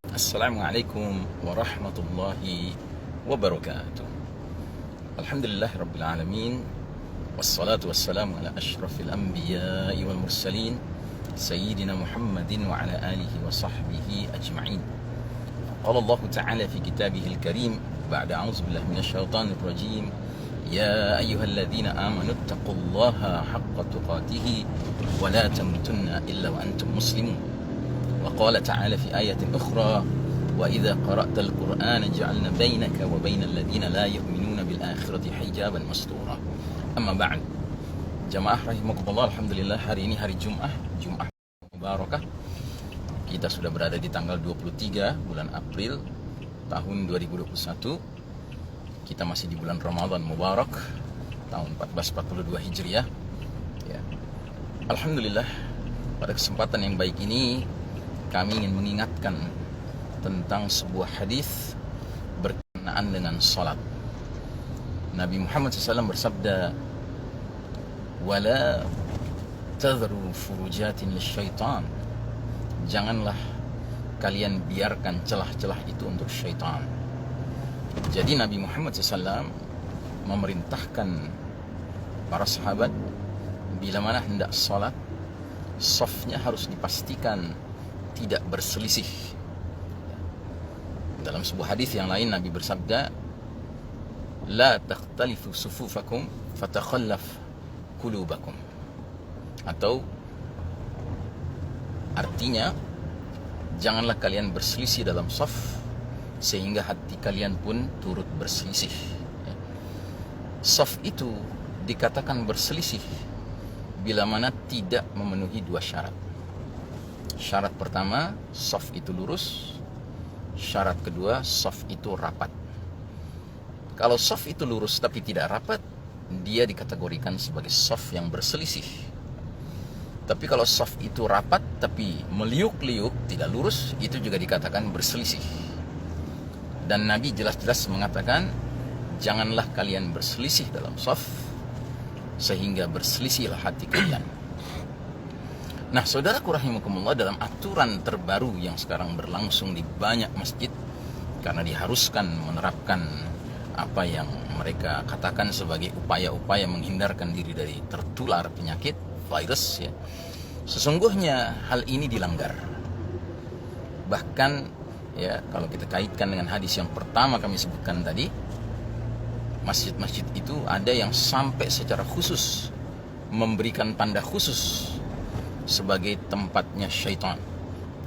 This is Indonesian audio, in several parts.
Assalamualaikum warahmatullahi wabarakatuh. Alhamdulillah rabbil alamin. Wassalatu wassalamu ala ashrafil anbiya'i wal mursalin Sayyidina Muhammadin wa ala alihi wa sahbihi ajma'in. Qala Allah ta'ala fi kitabihil karim ba'da a'udzu billahi minasyaitonir rajim. Ya ayyuhalladzina amanu taqullaha haqqa tuqatih wa la tamutunna illa wa antum muslimun. وقال تعالى في آية أخرى وإذا قرأت القرآن جعلنا بينك وبين الذين لا يؤمنون بالآخرة حجابا مستورا. أما بعد, jamaah rahimakumullah, alhamdulillah hari ini hari Jumat Mubarakah. Kita sudah berada di tanggal 23 bulan April tahun 2021. Kita masih di bulan Ramadan Mubarak tahun 1442 Hijriah ya. Alhamdulillah, pada kesempatan yang baik ini kami ingin mengingatkan tentang sebuah hadis berkenaan dengan salat. Nabi Muhammad SAW bersabda, "Wala tadhru furujatin lisyaitan." Janganlah kalian biarkan celah-celah itu untuk syaitan. Jadi Nabi Muhammad SAW memerintahkan para sahabat bila mana hendak salat, safnya harus dipastikan tidak berselisih. Dalam sebuah hadis yang lain Nabi bersabda, "La takhtalifu sufufakum fatakhallaf qulubakum." Atau artinya, janganlah kalian berselisih dalam saf sehingga hati kalian pun turut berselisih. Saf itu dikatakan berselisih bila mana tidak memenuhi dua syarat. Syarat pertama, saf itu lurus. Syarat kedua, saf itu rapat. Kalau saf itu lurus tapi tidak rapat, dia dikategorikan sebagai saf yang berselisih. Tapi kalau saf itu rapat tapi meliuk-liuk, tidak lurus, itu juga dikatakan berselisih. Dan Nabi jelas-jelas mengatakan, janganlah kalian berselisih dalam saf sehingga berselisihlah hati kalian. Nah, saudaraku rahimakumullah, dalam aturan terbaru yang sekarang berlangsung di banyak masjid, karena diharuskan menerapkan apa yang mereka katakan sebagai upaya-upaya menghindarkan diri dari tertular penyakit virus ya. Sesungguhnya hal ini dilanggar. Bahkan ya, kalau kita kaitkan dengan hadis yang pertama kami sebutkan tadi, masjid-masjid itu ada yang sampai secara khusus memberikan tanda khusus sebagai tempatnya syaitan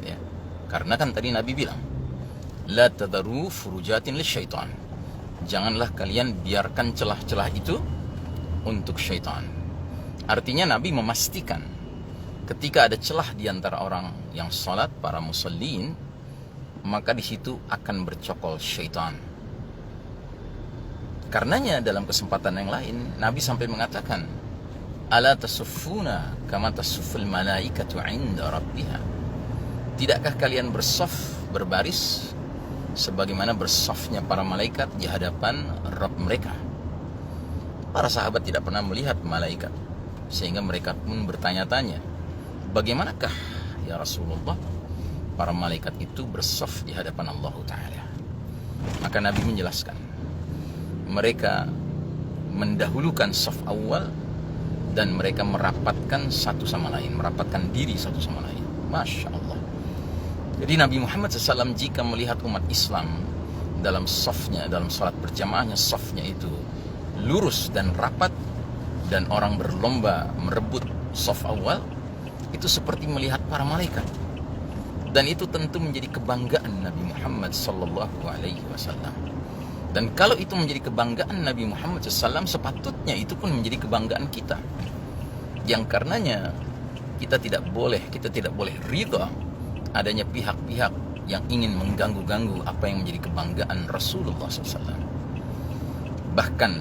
ya. Karena kan tadi Nabi bilang, la tadharu furujatin lisyaitan. Janganlah kalian biarkan celah-celah itu untuk syaitan. Artinya Nabi memastikan ketika ada celah di antara orang yang salat, para musallin, maka di situ akan bercokol syaitan. Karenanya dalam kesempatan yang lain Nabi sampai mengatakan, ala tasuffuna kama tasufful malaikatu 'inda rabbiha. Tidakkah kalian bersaf, berbaris sebagaimana bersafnya para malaikat di hadapan Rabb mereka? Para sahabat tidak pernah melihat malaikat, sehingga mereka pun bertanya-tanya, bagaimanakah ya Rasulullah para malaikat itu bersaf di hadapan Allah Ta'ala? Maka Nabi menjelaskan, mereka mendahulukan saf awal dan mereka merapatkan satu sama lain, merapatkan diri satu sama lain. Masya Allah. Jadi Nabi Muhammad SAW jika melihat umat Islam dalam safnya, dalam salat berjamaahnya, safnya itu lurus dan rapat, dan orang berlomba merebut saf awal, itu seperti melihat para malaikat. Dan itu tentu menjadi kebanggaan Nabi Muhammad SAW. Dan kalau itu menjadi kebanggaan Nabi Muhammad SAW, sepatutnya itu pun menjadi kebanggaan kita. Yang karenanya kita tidak boleh ridha adanya pihak-pihak yang ingin mengganggu-ganggu apa yang menjadi kebanggaan Rasulullah SAW. Bahkan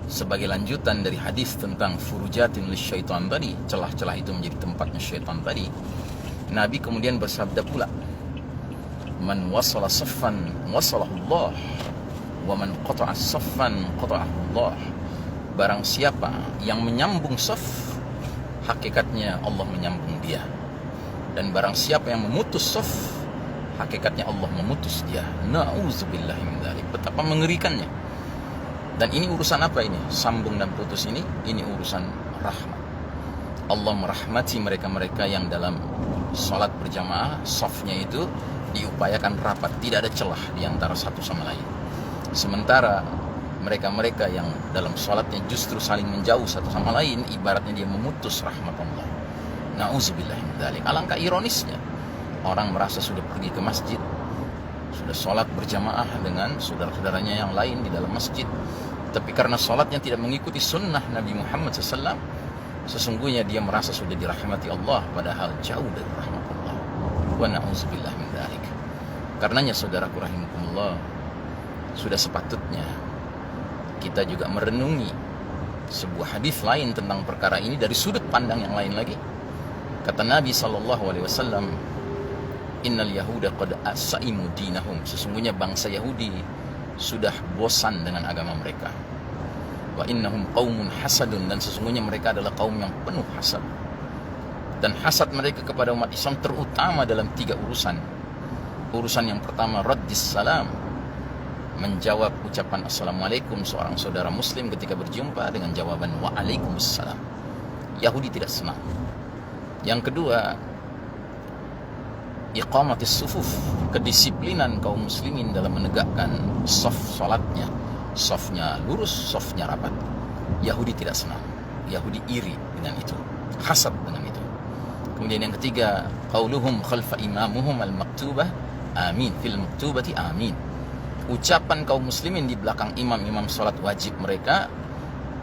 sebagai lanjutan dari hadis tentang furujatin lisyaitan tadi, celah-celah itu menjadi tempatnya syaitan tadi, Nabi kemudian bersabda pula, man wasala saffan wasalahu Allah, wa man qata'a saffan qata'ahu Allah. Barang siapa yang menyambung saf, hakikatnya Allah menyambung dia. Dan barang siapa yang memutus saf, hakikatnya Allah memutus dia. Na'udzubillahi min dzalik. Betapa mengerikannya. Dan ini urusan apa ini? Sambung dan putus ini urusan rahmat. Allah merahmati mereka-mereka yang dalam salat berjamaah, safnya itu diupayakan rapat, tidak ada celah di antara satu sama lain. Sementara mereka-mereka yang dalam salatnya justru saling menjauh satu sama lain, ibaratnya dia memutus rahmat Allah. Na'udzubillahi min dzalik. Alangkah ironisnya, orang merasa sudah pergi ke masjid, sudah sholat berjamaah dengan saudara-saudaranya yang lain di dalam masjid, tapi karena sholatnya tidak mengikuti sunnah Nabi Muhammad SAW, sesungguhnya dia merasa sudah dirahmati Allah, padahal jauh dari rahmat Allah. Wa na'udzubillah min dzalik. Karenanya saudaraku rahimakumullah, sudah sepatutnya kita juga merenungi sebuah hadis lain tentang perkara ini dari sudut pandang yang lain lagi. Kata Nabi SAW, Innal Yahuda qad asaimu dinahum. Sesungguhnya bangsa Yahudi sudah bosan dengan agama mereka. Wa innahum qaumun hasadun. Dan sesungguhnya mereka adalah kaum yang penuh hasad. Dan hasad mereka kepada umat Islam terutama dalam 3 urusan. Urusan yang pertama, raddis salam, menjawab ucapan assalamualaikum seorang saudara muslim ketika berjumpa dengan jawaban waalaikumsalam. Yahudi tidak senang. Yang kedua, iqamatis sufuf, kedisiplinan kaum muslimin dalam menegakkan saf salatnya, safnya lurus, safnya rapat. Yahudi tidak senang, Yahudi iri dengan itu, hasad dengan itu. Kemudian yang ketiga, qauluhum khalfa imamuhum al-maktubah amin, fil maktubati amin. Ucapan kaum muslimin di belakang imam-imam salat wajib mereka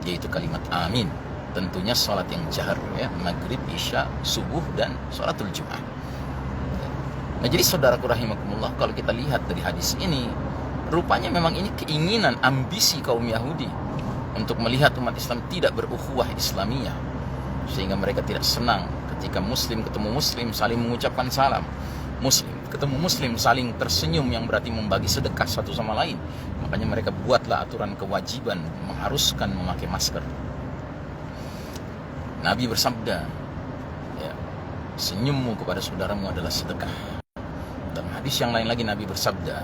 yaitu kalimat amin. Tentunya salat yang jahar, ya, maghrib, isya, subuh, dan salatul jumat. Nah, jadi saudaraku rahimakumullah, kalau kita lihat dari hadis ini, rupanya memang ini keinginan, ambisi kaum Yahudi untuk melihat umat Islam tidak berukhuwah Islamiyah, sehingga mereka tidak senang ketika muslim ketemu muslim saling mengucapkan salam, muslim ketemu muslim saling tersenyum yang berarti membagi sedekah satu sama lain. Makanya mereka buatlah aturan kewajiban mengharuskan memakai masker. Nabi bersabda, ya, senyummu kepada saudaramu adalah sedekah. Dalam hadis yang lain lagi Nabi bersabda,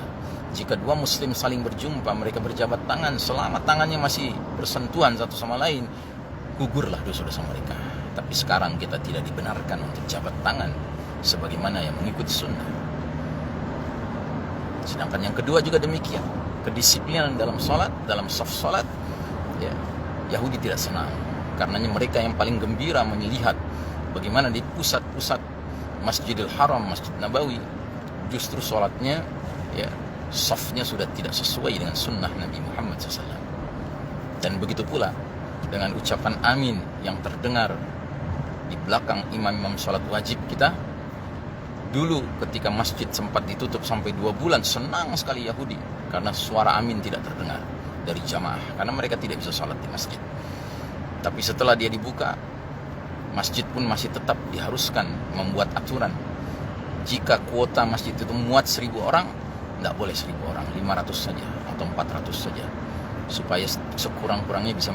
jika 2 muslim saling berjumpa, mereka berjabat tangan, selama tangannya masih bersentuhan satu sama lain, gugurlah dosa-dosa mereka. Tapi sekarang kita tidak dibenarkan untuk jabat tangan sebagaimana yang mengikuti sunnah. Sedangkan yang kedua juga demikian, kedisiplinan dalam salat, dalam saf salat, ya, Yahudi tidak senang. Karenanya mereka yang paling gembira melihat bagaimana di pusat-pusat Masjidil Haram, Masjid Nabawi, justru sholatnya, ya, safnya sudah tidak sesuai dengan sunnah Nabi Muhammad SAW. Dan begitu pula dengan ucapan amin yang terdengar di belakang imam-imam sholat wajib kita. Dulu ketika masjid sempat ditutup sampai 2 bulan, senang sekali Yahudi karena suara amin tidak terdengar dari jamaah, karena mereka tidak bisa sholat di masjid. Tapi setelah dia dibuka, masjid pun masih tetap diharuskan membuat aturan. Jika kuota masjid itu muat 1000 orang, tidak boleh 1000 orang, 500 saja atau 400 saja, supaya sekurang-kurangnya bisa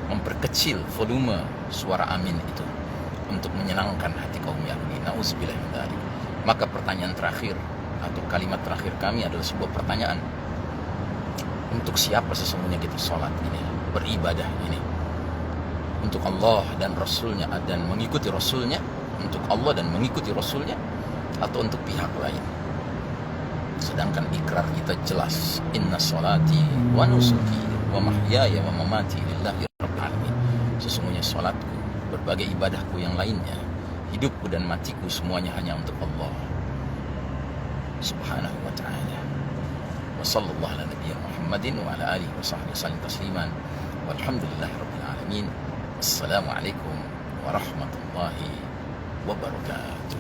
memperkecil volume suara amin itu untuk menyenangkan hati kaum Yahudi. Na'udzubillah min dzalik. Maka pertanyaan terakhir atau kalimat terakhir kami adalah sebuah pertanyaan. Untuk siapa sesungguhnya kita sholat ini, beribadah ini? Untuk Allah dan Rasulnya dan mengikuti Rasulnya, untuk Allah dan mengikuti Rasulnya, atau untuk pihak lain? Sedangkan ikrar kita jelas, inna sholati wa nusuki wa mahyaya wa mamati lillahi rabbil alamin. Sesungguhnya sholatku, berbagai ibadahku yang lainnya, hidupku dan matiku, semuanya hanya untuk Allah subhanahu wa ta'ala. Wa sallallahu ala nabiyyina Muhammadin wa ala alihi wa sahbihi sallim tasliman. Walhamdulillahi rabbil alamin. Assalamualaikum warahmatullahi wabarakatuh.